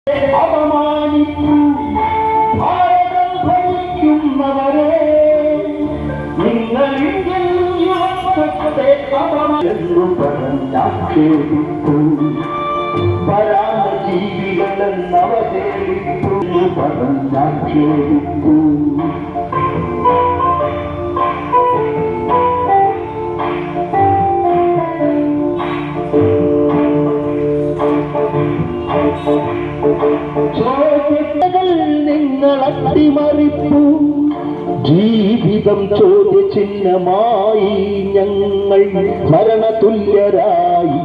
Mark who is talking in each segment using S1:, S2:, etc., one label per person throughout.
S1: അപമാനിച്ചു ഭാരതം ഭരിക്കുന്നവരെ, നിങ്ങൾ ഇന്ത്യൻ യുവത്വത്തെ അപമാനിച്ചു പറഞ്ഞാക്ഷേപിച്ചു. പരാമജീവികളെന്നവഹേളിച്ചു പറഞ്ഞാക്ഷേപിച്ചു. നിങ്ങൾ അട്ടിമറിപ്പു. ജീവിതം ചോദ്യചിഹ്നമായി ഞങ്ങൾ മരണതുല്യരായി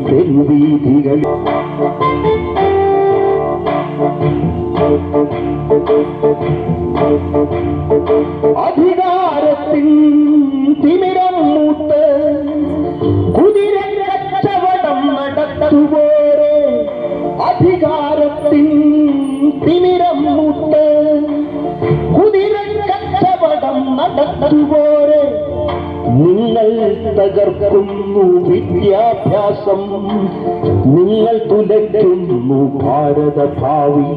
S1: തെരുവീഥികൾ. അധികാരത്തിൻ തിമിരം മൂത്ത് കുതിര കച്ചവടം നടത്തുവോരെ, അധികാരത്തിൻ തിമിരം മൂത്ത് കുതിര കച്ചവടം നടത്തുവോരെ, നിങ്ങൾ തകർക്കുന്നു വിദ്യാഭ്യാസം, നിങ്ങൾ തുലയ്ക്കുന്നു ഭാരതഭാവി.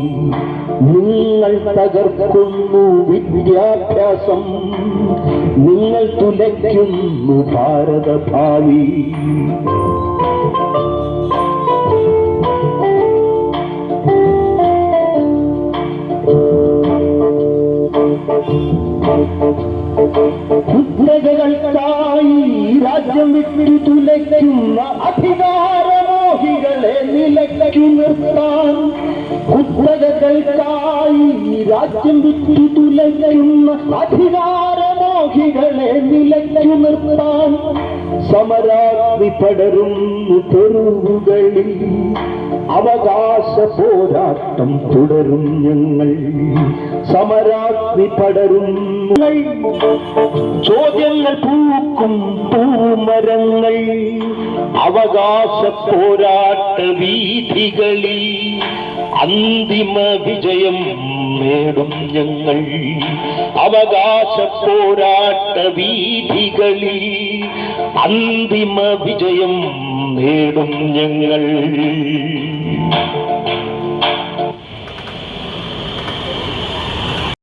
S1: നിങ്ങൾ തകർക്കുന്നു വിദ്യാഭ്യാസം, നിങ്ങൾ തുലയ്ക്കുന്നു ഭാരതഭാവി. കുത്തകകൾക്കായി രാജ്യം വിട്ടു തുലയ്ക്കുന്ന അധികാരമോഹികളെ നിലയ്ക്കു നിർത്താൻ, കുത്തകകൾക്കായി രാജ്യം വിട്ടു തുലയ്ക്കുന്ന അധികാരമോഹികളെ നിലയ്ക്കു നിർത്താൻ സമരാഗ്നി പടരുന്നു തെരുവുകളിൽ. അവകാശ പോരാട്ടം തുടരും ഞങ്ങൾ, സമരാഗ്നി പടരുന്നു. ചോദ്യങ്ങൾ പൂക്കും പൂമരങ്ങൾ, അവകാശ പോരാട്ട വീഥികളിൽ അന്തിമ വിജയം നേടും ഞങ്ങൾ. അവകാശ പോരാട്ട വീഥികളിൽ അന്തിമ വിജയം നേടും ഞങ്ങൾ.